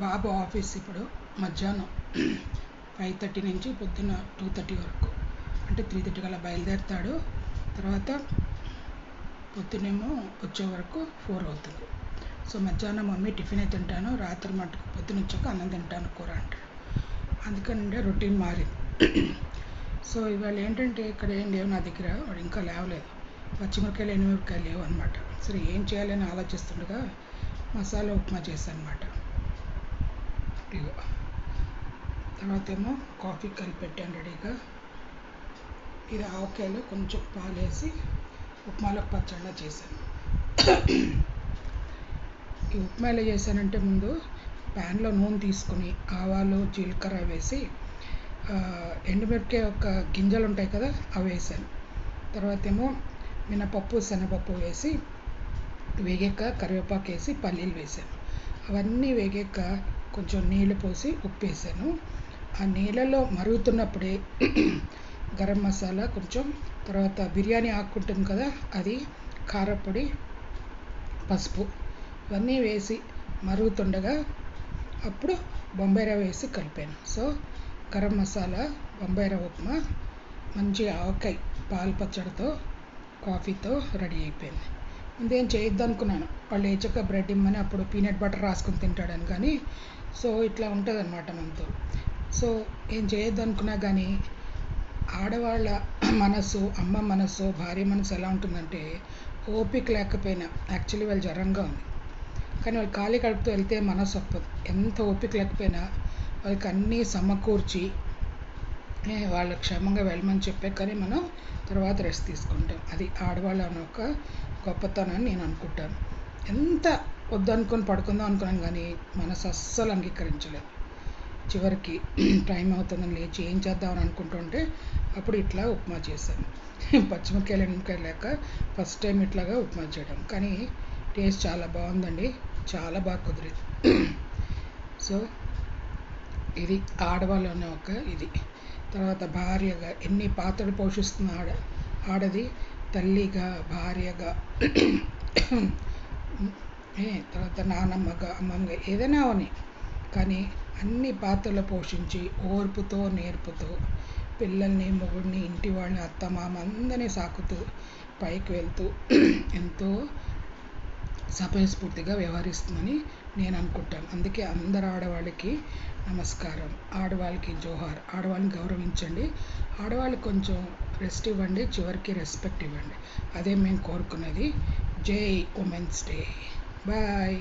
బాబు office ఇప్పుడు మధ్యాహ్నం 5:30 నుంచి పొద్దున్న 2:30 వరకు, అంటే 3:30 కల్లా బయలుదేరుతాడు. తర్వాత పొద్దునేమో వచ్చే వరకు 4 అవుతుంది. సో మధ్యాహ్నం మమ్మీ టిఫినే తింటాను, రాత్రి మటుకు పొద్దున వచ్చాక అన్నం తింటాను కూర అంటాడు. అందుకని రొటీన్ మారింది. సో ఇవాళ ఏంటంటే ఇక్కడ ఏం లేవు నా దగ్గర, వాడు ఇంకా లేవలేదు. పచ్చిమిరకాయలు ఎండుమిరపకాయలు లేవు అనమాట. సరే ఏం చేయాలని ఆలోచిస్తుండగా మసాలా ఉప్మా చేశాను అనమాట. ఇగో తర్వాత ఏమో కాఫీ కలిపి పెట్టాను రెడీగా. ఇది ఆవకాయలు కొంచెం పాలు వేసి ఉప్మాలో పచ్చళ్ళ చేశాను. ఈ ఉప్మా ఎలా చేశానంటే, ముందు ప్యాన్లో నూనె తీసుకుని ఆవాలు జీలకర్ర వేసి ఎండుమిరపకాయ యొక్క గింజలు ఉంటాయి కదా అవి వేసాను. తర్వాత ఏమో మినపప్పు శనగపప్పు వేసి వేగాక కరివేపాకు వేసి పల్లీలు వేసాను. అవన్నీ వేగాక కొంచెం నీళ్ళు పోసి ఉప్పు వేసాను. ఆ నీళ్ళలో మరుగుతున్నప్పుడే గరం మసాలా కొంచెం, తర్వాత బిర్యానీ ఆకు ఉంటుంది కదా అది, కారపొడి, పసుపు ఇవన్నీ వేసి మరుగుతుండగా అప్పుడు బొంబాయి రవ్వ వేసి కలిపాను. సో గరం మసాలా, బొంబాయి రవ్వ ఉప్మా మంచి ఆవకాయ పాలు పచ్చడితో కాఫీతో రెడీ అయిపోయింది. ముందేం చేయొద్దు అనుకున్నాను, వాళ్ళు లేచాక బ్రెడ్ ఇమ్మని, అప్పుడు పీనట్ బటర్ రాసుకొని తింటాడని. కానీ సో ఇట్లా ఉంటుంది అన్నమాట మనతో. సో ఏం చేయొద్దు అనుకున్నా కానీ ఆడవాళ్ళ మనసు, అమ్మ మనసు, భార్య మనసు ఎలా ఉంటుందంటే, ఓపిక లేకపోయినా, యాక్చువల్లీ వాళ్ళు జ్వరంగా ఉంది కానీ వాళ్ళు ఖాళీ కడుపుతో వెళ్తే మనసు ఒప్పదు. ఎంత ఓపిక లేకపోయినా వాళ్ళకి అన్నీ సమకూర్చి వాళ్ళు క్షేమంగా వెళ్ళమని చెప్పే కానీ మనం తర్వాత రెస్ట్ తీసుకుంటాం. అది ఆడవాళ్ళ అనే ఒక గొప్పతనాన్ని నేను అనుకుంటాను. ఎంత వద్దనుకొని పడుకుందాం అనుకున్నాను కానీ మనసు అస్సలు అంగీకరించలేదు. చివరికి టైం అవుతుందని లేచి ఏం చేద్దామని అనుకుంటుంటే అప్పుడు ఇట్లా ఉప్మా చేశాను. పచ్చిమిరకాయలు ఎండుమిరకాయలు లేక ఫస్ట్ టైం ఇట్లాగా ఉప్మా చేయడం, కానీ టేస్ట్ చాలా బాగుందండి, చాలా బాగా కుదిరింది. సో ఇది ఆడవాళ్ళనే ఒక ఇది. తర్వాత భార్యగా ఎన్ని పాత్రలు పోషిస్తున్న ఆడది, తల్లిగా, భార్యగా, తర్వాత నానమ్మగా, అమ్మమ్మగా, ఏదైనా అవని, కానీ అన్ని పాత్రలు పోషించి ఓర్పుతో నేర్పుతూ పిల్లల్ని, మొగుడిని, ఇంటి వాళ్ళని, అత్త మామ అందరినీ సాకుతూ పైకి వెళ్తూ ఎంతో సమయస్ఫూర్తిగా వ్యవహరిస్తుందని నేను అనుకుంటాను. అందుకే అందరు ఆడవాళ్ళకి నమస్కారం, ఆడవాళ్ళకి జోహార్. ఆడవాళ్ళని గౌరవించండి, ఆడవాళ్ళకి కొంచెం రెస్ట్ ఇవ్వండి, చివరికి రెస్పెక్ట్ ఇవ్వండి. అదే మేము కోరుకున్నది. జై ఉమెన్స్ డే. బాయ్.